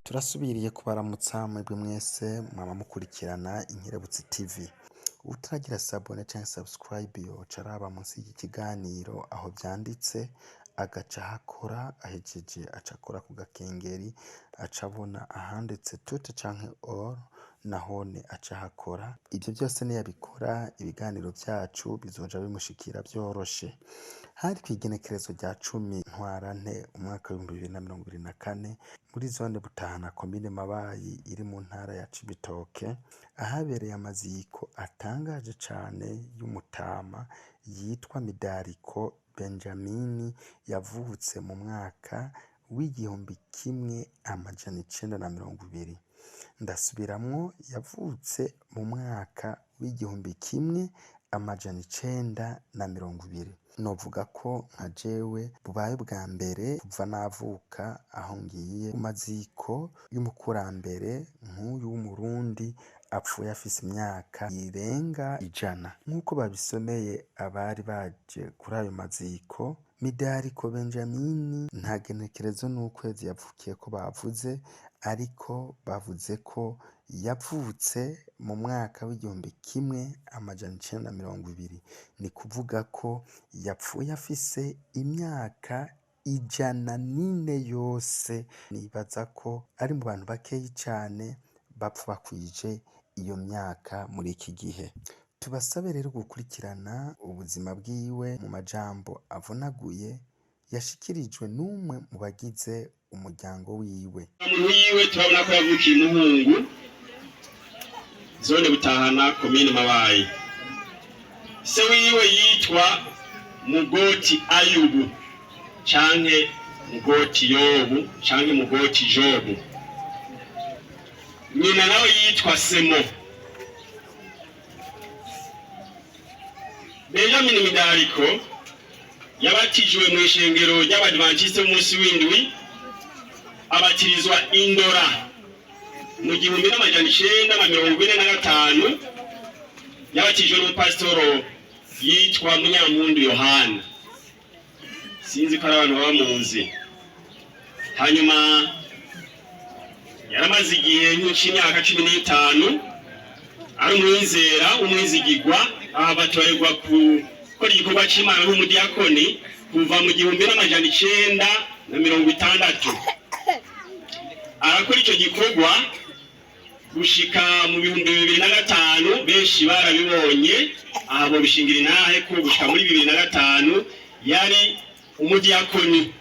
Turasubiriye kubaramutsa mwebwe mwese mwaba mukurikirana Inkerebutsi TV. Utaragira sabone canke subscribe yoca araba munsi y'iki kiganiro aho vyanditse agaca hakora, ahejeje aca akora ku gakengeri, aca abona ahanditse toute canke all nahone aca hakora. Ivyo byose niyabikora ibiganiro vyacu bizoja bimushikira vyoroshe. Hari kw'igenekerezo rya 10 Ntwarante umwaka wa 2024 muri zone Butahana komine Mabayi iri mu ntara ya Cibitoke, ahabereye amaziko atangaje cane y'Umutama yitwa Midariko Benjamini yavutse mu mwaka w'1920. Ndasubiramwo, yavutse mu mwaka w'1920. Novuga ko nka jewe bubaye bwa mbere kuva navuka aho ngiye mu maziko y'umukurambere nk'uyu w'umurundi apfuye afise imyaka irenga 100. Nk'uko babisomeye abari baje kuri ayo maziko, Midariko Benjamini nta genekerezo n'ukwezi yavukiye ko bavuze, ariko bavuze ko yavutse mu mwaka w'1920. Ni kuvuga ko yapfuye afise imyaka 104 yose. Nibaza ko ari mu bantu bakeyi cane bapfa bakwije iyo myaka muri iki gihe. Tubasabe rero gukurikirana ubuzima bwiwe mu majambo avunaguye yashikirijwe n'umwe mu bagize umuryango wiwe. Umuntu yiwe turabona ko yavukiye Muhungu, zone Butahana komine Mabayi. Se wiwe yitwa Mugoti Ayubu canke Mugoti Yobu canke Mugoti Jobu. Nyina nawe yitwa Semo. Benjamin Midariko yabatijwe mu ishengero ry'Abadventiste b'umunsi w'indwi, abatirizwa Indora mu 1945. Yabatijwe n'umupasitoro yitwa Munyampundu Yohana, sinzi ko ari abantu bamuzi. Hanyuma yaramaze igihe nk'imyaka 15 ari umwizera umwizigirwa, abatorerwa gukora igikorwa c'Imana nk'umudiyakoni kuva mu 1960. Arakora ico gikorwa gushika mu 2005. Benshi barabibonye abo bishingira intahe ko gushika muri 2005 yari umudiyakoni.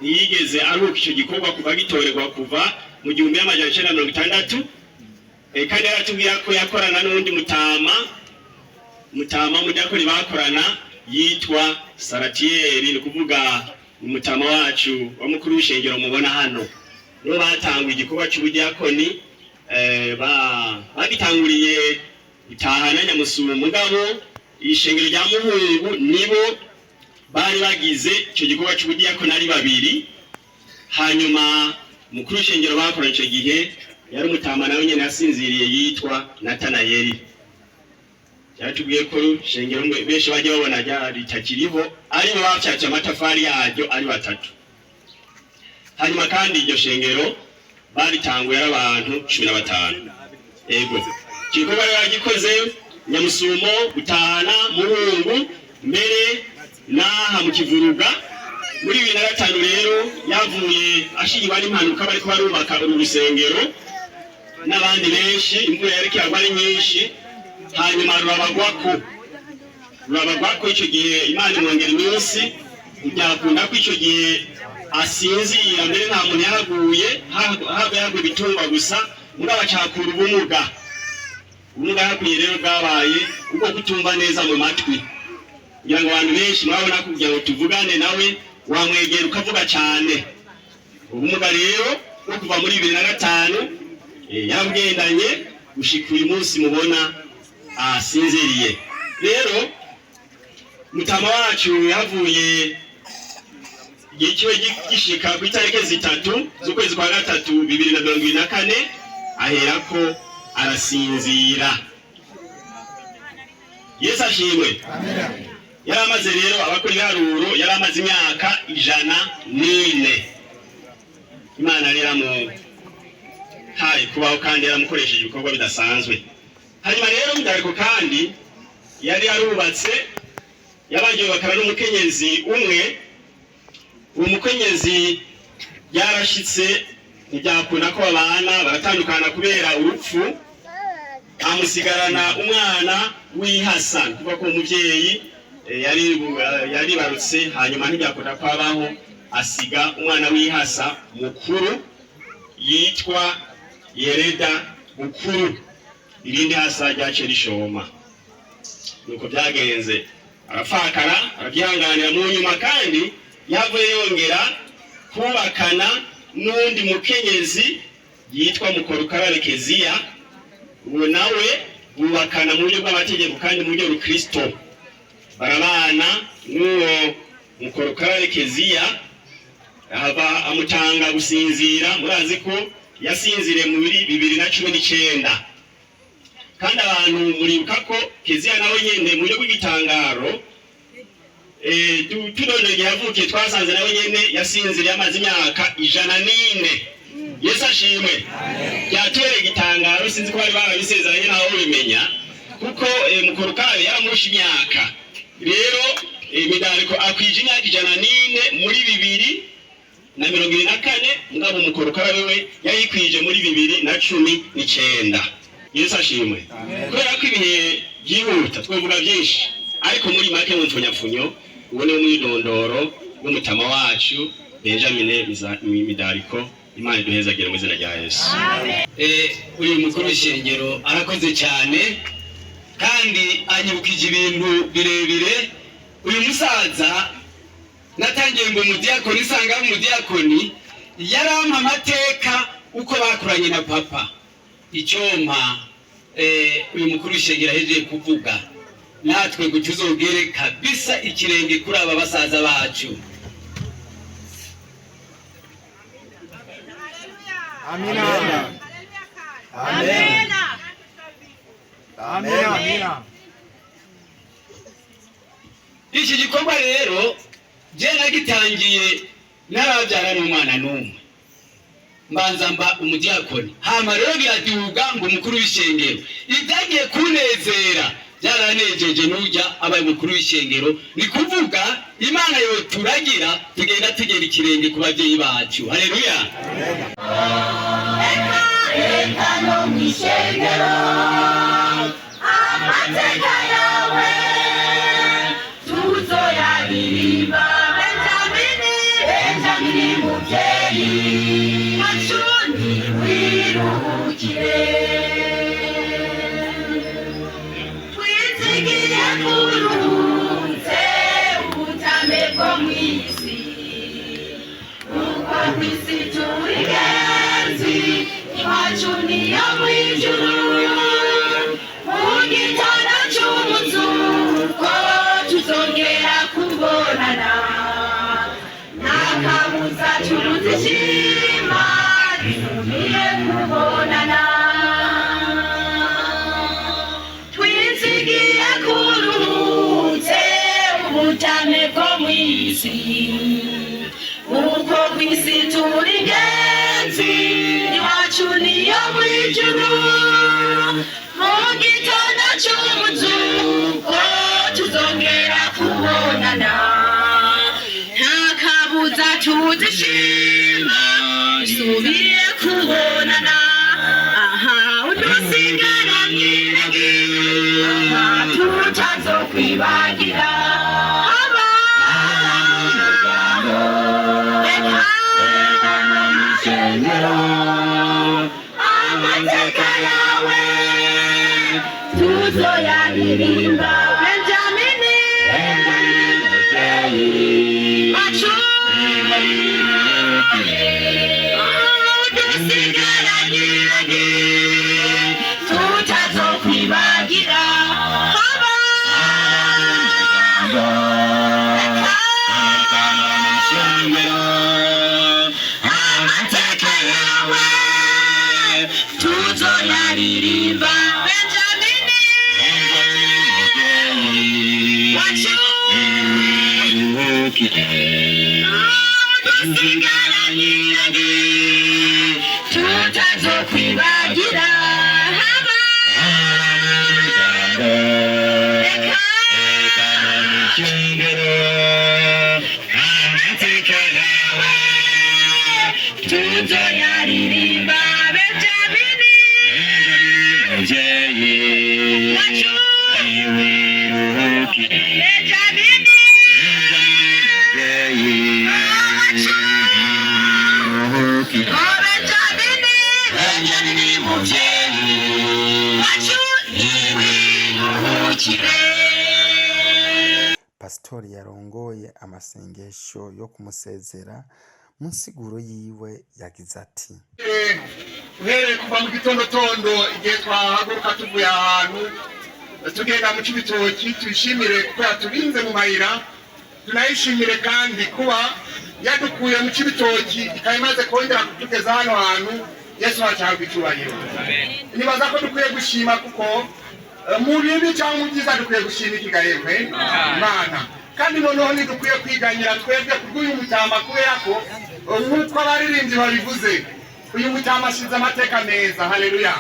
Ntiyigeze aruka ico gikorwa kuva gitorerwa kuva mu 1960. Kandi yaratubwira ko yakorana n'undi Mutama umudiyakoni bakorana yitwa Saratieri, ni kuvuga Umutama wacu wa mukuru w'ishengero mubona hano. Nibo batangwa igikorwa c'ubudiyakoni, bagitanguriye Butahana Nyamusumo. Mugabo ishengero rya Muhungu nibo bari bagize ico gikorwa c'ubudiyakoni ari babiri. Hanyuma mukuru w'ishengero bakorana ico gihe yari Umutama nawe nyene yasinziriye yitwa Natanayeli. Yatubwiye ko shengero benshi bajya babona ritakiriho, ari bo bacyaca amatafari yaryo ari batatu. Hanyuma kandi iryo shengero baritanguye ari abantu 15. Ego gikorwa yagikoze Nyamusumo, Butahana, Muhungu, mbere naha mu Kivuruga. Muri 2005 rero yavuye ashigirwa n'impanuka bariko barubaka uru rusengero n'abandi benshi, imvura yareke ari nyinshi. Hanyuma rurabagwako ico gihe Imana imwongera iminsi, byakunda ko ico gihe asinzira. Mbere nta muntu yahaguye, yaguye ibitungwa gusa, mugabo acakura ubumuga yahaguye rero bwabaye ubwo kutumva neza mu matwi. Kugira ngo abantu benshi murabona ko kugira ngo tuvugane nawe wamwegera ukavuga cane. Ubumuga rero no kuva muri 2005 yabwendanye gushika uyu munsi mubona asinziriye. Rero Mutama wacu yavuye igihe kiwe gishika ku itariki 3 z'ukwezi kwa 3 2024, aherako arasinzira. Yesu ashimwe. Amen. Yaramaze rero abakora iharuro, yaramaze imyaka 104. Imana rero yamuhaye kubaho kandi yaramukoresheje ibikorwa bidasanzwe. Hanyuma rero Mudariko kandi yari yarubatse yabagiye bakara n'umukenyezi umwe. Uwo mukenyezi yarashitse ntibyakunda ko babana, baratandukana kubera urupfu, amusigarana umwana w'ihasa, kuva ko umuvyeyi yari barutse, hanyuma ntibyakunda ko abaho, asiga umwana w'ihasa mukuru yitwa Yereda mukuru, irindi hasa ryace rishoma. Nuko byagenze, arapfakara arabyihanganira. Mu nyuma kandi yavuye yongera kubakana n'undi mukenyezi yitwa Mukorukarare Keziya. Uwo nawe bubakana mu buryo bw'amategeko kandi mu buryo rukristo. Barabana n'uwo Mukorukarare Keziya, ahava amutanga gusinzira. Murazi ko yasinzire mu 2019, kandi abantu muribuka ko Keziya nawe nyene mu buryo bw'igitangaro tudonege yavukiye twasanze nawe nyene yasinziriye amaze imyaka 104. Yesu ashimwe. Byatwereye igitangaro, sinzi ko bari barabisezeranye naho bimenya, kuko Mukorukare yaramurusha imyaka. Rero Mudariko akwije imyaka 104 muri 2024, mugabo Mukorukare wewe yayikwije muri 2019. Yesu ashimwe. Kubera ko ibihe byihuta twavuga byinshi, ariko muri make mu mfunyapfunyo ubone umwidondoro w'umutama wacu Benjamin Mudariko. Imana iduhezagire mu izina rya Yesu. Uyu mukuru w'ishengero arakoze cyane kandi anyibukije ibintu birebire. Uyu musaza natangiye ngo umudiyakoni, isanga umudiyakoni yarampa amateka uko bakuranye na papa. Icyoma uyu mukuru w'ishengero ahejeje kuvuga, natwe gutuzogere kabisa ikirenge kuri aba basaza bacu. Amina. Amina. Amina. Iki gikorwa rero je nagitangiye narabyara n'umwana n'umwe, mbanza mba umudiyakoni, hama rero biraduga ngo umukuru w'ishengero. Ibyagiye kunezera byaranejeje n'ujya abaye umukuru w'ishengero, ni kuvuga Imana yo turagira tugenda tugera ikirenge ku bavyeyi bacu. Haleluya. Eka no mwishengero amateka yawe tuzoyaririmba. Benjamini muvyeyi macuni wiruhukire, twizigiye kuruhutse ubutame bwo mw'isi, uko kw'isi turi genzi iwacu niyo mw'ijuru. Mu gitondo c'umuzuko tuzongera kubonana, nakabuza turuzishima dusubiye kubonana. Twizigiye kuruhutse ubutame bwo mw'isi, uko kw'isi turi genzi iwacu niyo mw'ijuru. Mu gitondo c'umuzuko tuzongera kubonana, ntakabuza tuzishima dusubiye kubonana. Aha udusigaranye tutazokwibagira amateka yawe tuzoyaririmba. Benjamini udusigaranye tutazokwibagira amateka yawe tuzoyaririmba. Benjamini twasigaranye tutazokwibagira haba reka n'ikingero amateka yawe tuzoyaririmba Benjamini muvyeyi wacu iwiruhuke Benjamini muvyeyi wacu iwiruhuke Benjamini muvyeyi wacu iwiruhukire. Pasitori yarongoye amasengesho yo kumusezera mu nsiguro yiwe yagize ati uhereye kuva mu gitondo igihe twahaguruka tuvuye ahantu tugenda mu Cibitoki tuyishimire kuko yaturinze mu mayira, tunayishimire kandi kuba yadukuye mu Cibitoki ikaba imaze kongera kutugeza hano hantu. Yesu acahabwa icyubahiro. Nibaza ko dukwiye gushima kuko mu bibi cyangwa mu byiza dukwiye gushima ikigahembe Imana, kandi noneho ntidukwiye kwiganyira twebwe kubw'uyu Umutama kubera ko nk'uko abaririmbyi babivuze uyu Umutama asize amateka meza. Haleluya,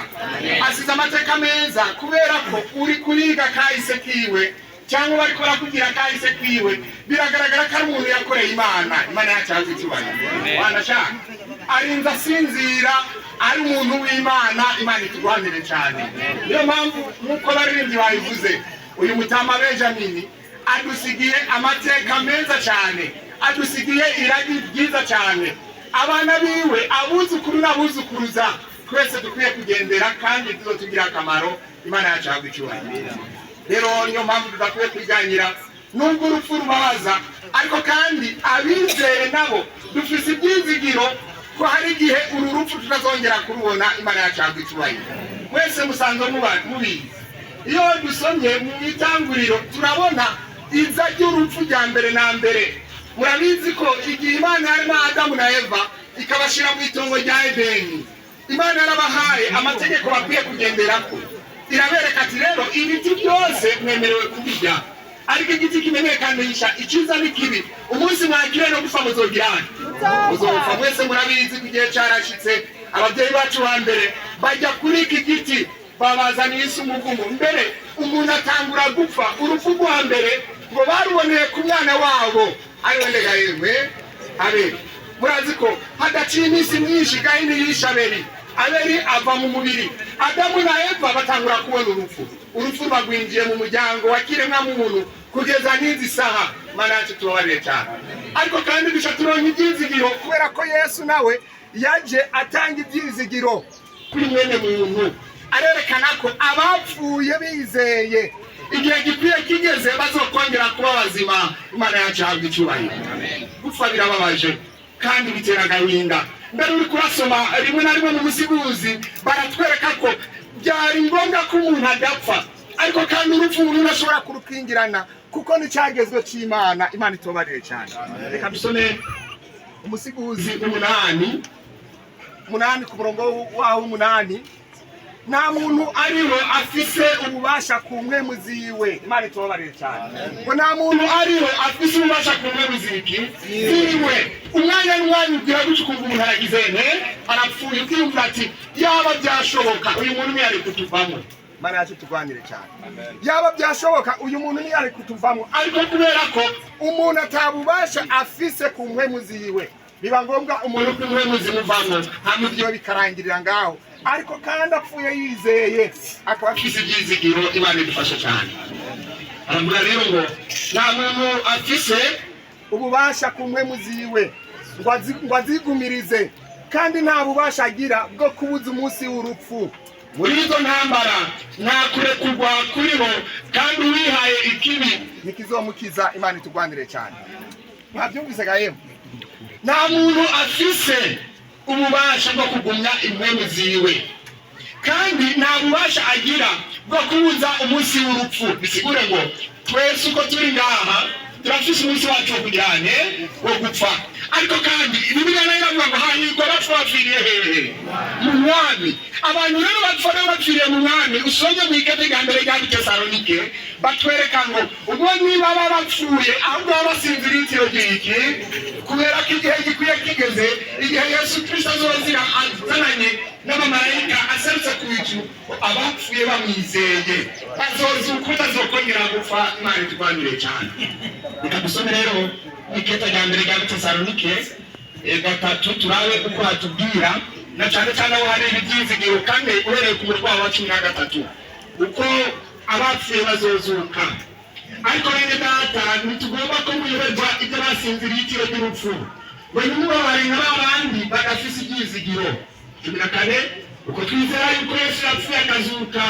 asize amateka meza kubera ko uri kuriga kahise kiwe cyangwa bari kora kugira kahise kiwe biragaragara ko ari umuntu yakoreye Imana. Imana yacahabwa icyubahiro. Wanashaka arinze asinzira ari umuntu w'Imana. Imana itugwanire cyane. Niyo mpamvu nk'uko abaririmbyi babivuze uyu Umutama Benjamini adusigiye amateka meza cyane, adusigiye iragi ryiza cyane. Abana biwe abuzukuru n'abuzukuruza twese dukwiye kugendera kandi tuzotugira akamaro. Imana yacahabwa icyubahiro. Rero niyo mpamvu tudakwiye kwiganyira nubwo urupfu rubabaza, ariko kandi abizeye nabo dufise ibyizigiro ko hari igihe uru rupfu tutazongera kurubona. Imana yacahabwa icyubahiro. Mwese musanzwe mubizi, iyo dusomye mu itanguriro turabona iza ry'urupfu rya mbere na mbere. Murabizi ko igihe Imana yarema Adamu na Eva ikabashira mu itongo rya Edeni, Imana yarabahaye amategeko bakwiye kugenderako. Irabereka ati rero ibiti byose mwemerewe kubirya, ariko igiti kimenyekanisha icyiza n'ikibi umunsi mwakire no gupfa muzogirana muzopfa. Mwese murabizi ko igihe cyarashitse ababyeyi bacu ba mbere bajya kuri iki giti babazaniye isi umuvumo. Mbere umuntu atangura gupfa urupfu rwa mbere ngo baruboneye ku mwana wabo ariwe Ndegahemwe Abeli. Murazi ko hadaciye iminsi myinshi Kayini yishe Abeli, Abeli ava mu mubiri. Adamu na Eva batangura kubona urupfu rwagwinjiye mu muryango wa kiremwamuntu kugeza n'izi saha. Imana yacu tubabarire cyane, ariko kandi dusha turonka ibyizigiro kubera ko Yesu nawe yaje atanga ibyizigiro kuri mwene muntu. Arerekana ko abapfuye bizeye igihe gikwiye kigeze bazokongera kuba bazima. Imana yacu ihabwa icyubahiro. Gupfa birababaje kandi bitera agahinda. Mbere uri kurasoma rimwe na rimwe mu musiguzi baratwereka ko byari ngombwa ko umuntu adapfa, ariko kandi urupfu umuntu ashobora kurukingirana kuko n'icyagezwe cy'Imana. Imana itobarire cyane. Reka dusome umusiguzi 8 ku murongo waho 8. Nta muntu ariho afise ububasha ku mpwemu ziwe. Imana itobarire cyane. Ngo nta muntu ariho afise ububasha ku mpwemu ziwe. Umwanya n'umwanya ugira gutyo kumva umuntu aragize arapfuye, ukiyumva ati yaba byashoboka uyu muntu ntiyari kutuvamo. Imana yacu tugwanire cyane. Yaba byashoboka uyu muntu ntiyari kutuvamo, ariko kubera ko umuntu atabubasha afise ku mpwemu ziwe biba ngombwa umuntu ku mpwemu zimuvamo hamwe byo bikarangirira ngaho. Ariko kandi apfuye yizeye akaba afise ibyizigiro. Imana idufasha cyane. Aravuga rero ngo nta muntu afise ububasha ku mpwemu ziwe ngo azigumirize, kandi nta bubasha agira bwo kubuza umunsi w'urupfu. Muri izo ntambara nta kurekurwa kuriho, kandi uwihaye ikibi ntikizomukiza. Imana itugwanire cyane. Mwabyumvise gahemu? Nta muntu afise ububasha bwo kugumya impwemu ziwe, kandi nta bubasha agira bwo kubuza umunsi w'urupfu. Bisigure ngo twese uko turi ngaha turafise umunsi wacu wo kujyane wo gupfa, ariko kandi Bibiliya nayo iravuga ngo hahirwa abapfa bapfiriye hehe mu mwami abantu rero bapfiriye mu mwami usomye mu ikete rya mbere rya Tesalonike batwereka ngo ubwo niba baba bapfuye ahubwo baba basinziriye itiro ry'iki kubera ko igihe gikwiye kigeze igihe Yesu Kristo azozira azananye n'abamarayika aserutse ku bicu abapfuye bamwizeye bazozuka utazokongera gupfa Imana itwanire cyane reka dusome rero ikete rya mbere rya Tesalonike gatatu turabe uko hatubwira na cyane cyane aho hari ibyizigiro kandi uhereye ku mutwe wa 13 uko abapfuye bazozuka ariko rero data ntitugomba ko muyoberwa ibyo basinziriye itiro ry'urupfu ngo nimubabare nk'abandi bagafise ibyizigiro 14 uko twizera yuko Yesu yapfuye akazuka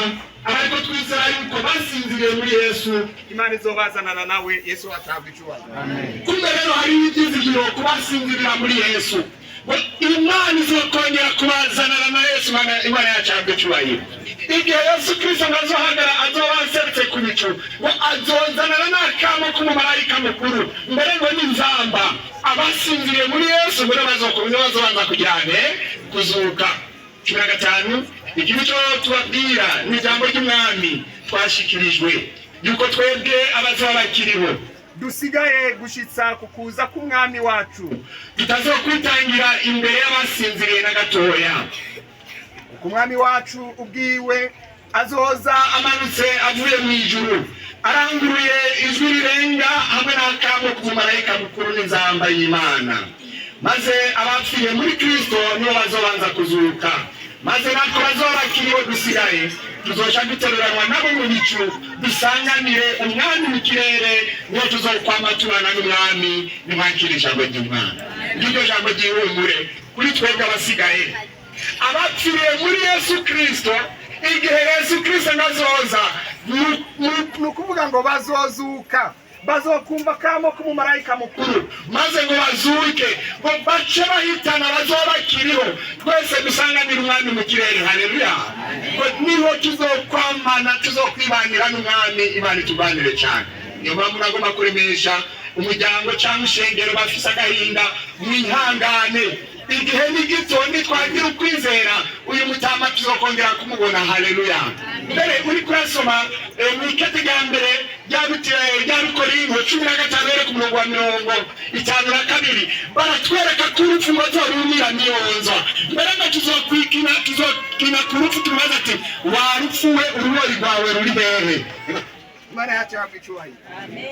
ariko twizera yuko basinziriye muri Yesu Imana izobazanana nawe Yesu atabwa icyubahiro amen kumbe rero hari ibyizigiro kubasinzirira muri Yesu Imana izokongera kubazanana na Yesu Imana yacabwe icyubahiro igihe Yesu Kristo azohagara azobanserutse ku bicu ngo azozanana n'akamo k'umumarayika mukuru mbere ngo n'inzamba abasinziriye muri Yesu ngo bazobanza kugirane kuzuka 15 ikintu cyo tubabwira ni ijambo ry'umwami twashikirijwe yuko twebwe abazoba bakiriho dusigaye gushitsa kukuza k'umwami wacu tutazokwitangira imbere y'abasinziriye na gatoya umwami wacu ubwiwe azoza amanutse avuye mu ijuru aranguruye ijwi rirenga hamwe n'akamo k'umumarayika mukuru n'inzamba y'Imana maze abapfiye muri Kristo nibo bazobanza kuzuka maze natwe bazoba bakiriho dusigaye tuzoca duteruranwa nabo mu bicu dusanganire umwami mu kirere niho tuzokwama tubana n'umwami nimwakira ijambo ry'Imana iryo jambo ry'ihumure kuri twebwe abasigaye abapfiriye muri Yesu Kristo igihe Yesu Kristo azoza ni ukuvuga ngo bazozuka bazokumva kamo k'umumarayika mukuru maze ngo bazuke ngo bace bahitana bazoba bakiriho twese dusanganira umwami mu kirere haleluya ngo niho tuzokwamana tuzokwibanira n'umwami Imana itubanire cyane niyo mpamvu nagomba kuremesha umuryango cyangwa ishengero bafise agahinda mwihangane igihe ni gito nitwagira ukwizera uyu mutama tuzokongera kumubona haleluya mbere uri kurasoma mu ikete rya mbere rya Korinto 15 ku murongo wa 52 baratwereka ko urupfu ngo zorumira niyonzwa mbere ngo tuzokina ku rupfu tumaze ati warupfuwe urubori rwawe ruri hehe Imana yacu yakwicubaye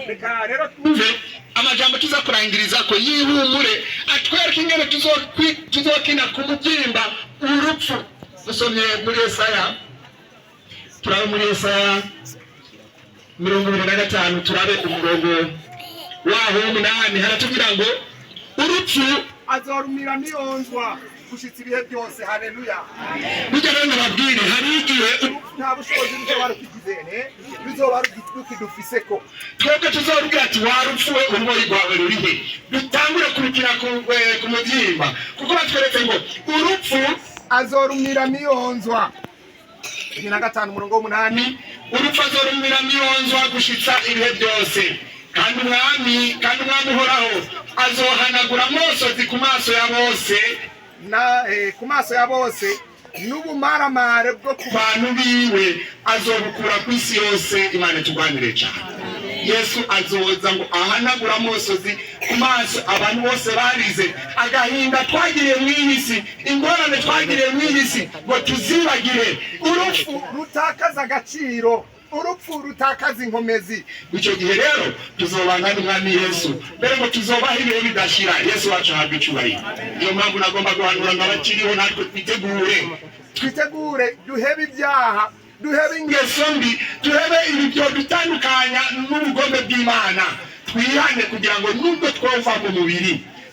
reka rero tuve amajambo tuzakurangiriza ko yihumure atwereka ingene tuzokina ku mubyimba urupfu dusomye muri Yesaya turabe muri Yesaya 25 turabe umurongo waho 8 haratubwira ngo urupfu azorumira niyonzwa gushitsa ibihe byose haleluya bijya rero nababwire hari igihe nta bushobozi bwo barukigizene bizoba rukidufiseko twebwe tuzorubwira ati warupfuwe urumuri rwawe rurihe dutangure kurukira ku mubyimba kuko batweretse ngo urupfu azorumira niyonzwa 15 umurongo w'8 urupfu azorumira niyonzwa gushitsa ibihe byose kandi umwami uhoraho azohanagura amosozi ku maso ya bose ku maso ya bose n'ubumaramare bwo ku bantu biwe azobukura ku isi yose Imana itugwanire cyane Yesu azoza ngo ahanagura amosozi ku maso abantu bose barize agahinda twagiriye mu isi ingorane twagiriye mu isi ngo tuzibagire urupfu rutakaza agaciro urupfu rutakaza inkomezi icyo gihe rero tuzobana n'umwami Yesu mbere ngo tuzobaho ibihe bidashira Yesu wacu ahabwa icyubahiro niyo mpamvu nagomba guhanura ngo abakiriho natwe twitegure duhebe ibyaha duhebe ingeso mbi duhebe ibyo dutandukanya n'ubugombe bw'Imana twihane kugira ngo nubwo twova mu mubiri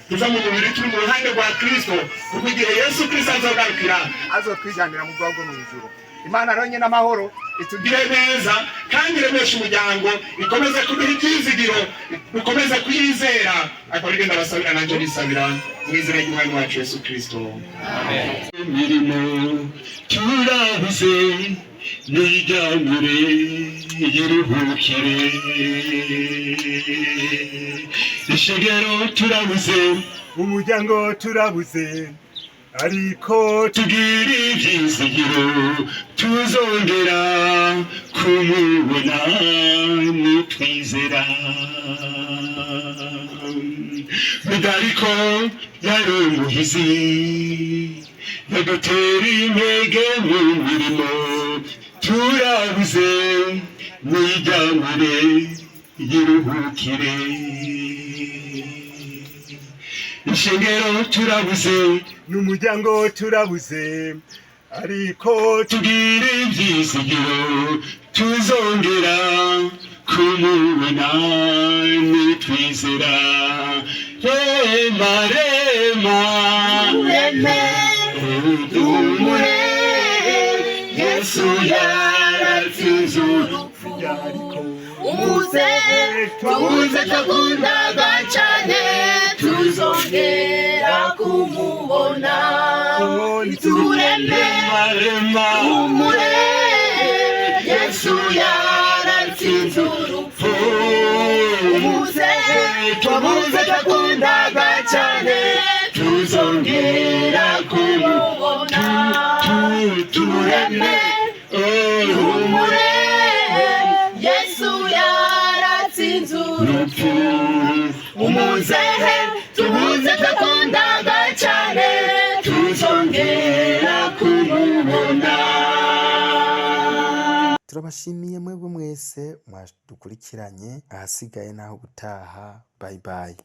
tuva mu mubiri turi mu ruhande rwa Kristo kuko igihe Yesu Kristo azogarukira azotwijanira mu bwongo mu ijuru Imana ronye n'amahoro itugire neza kandi iremesha umuryango ikomeze kuduha ibyizigiro dukomeze kuyizera akorigenda basabira nanje nisabira mu izina ry'Umwami wacu Yesu Kristo amen mirimo turabuze nijyamure yiruhukire ishengero turabuze umuryango turabuze ariko tugira ibyizigiro tuzongera kumubona nitwizera. Ariko yari umuhizi yadutera intege mu mirimo turabuze nijyamure yiruhukire. Ishengero turabuze n'umuryango turabuze ariko tugira ibyizigiro tuzongera kumubona nitwizera. Rema rema dumure Yesu yaratsinze urupfu. umuze tuze takundaga cyane tuzongera kumubona. Tureme umure Yesu yaratsinze urupfu. umuze takundaga cyane tuzongera kumubona. Tureme umure Yesu yaratsinze urupfu. umuze takundaga cyane tuzongera kumubona. turabashimiye mwebwe mwese mwadukurikiranye, ahasigaye naho gutaha. Bye bye.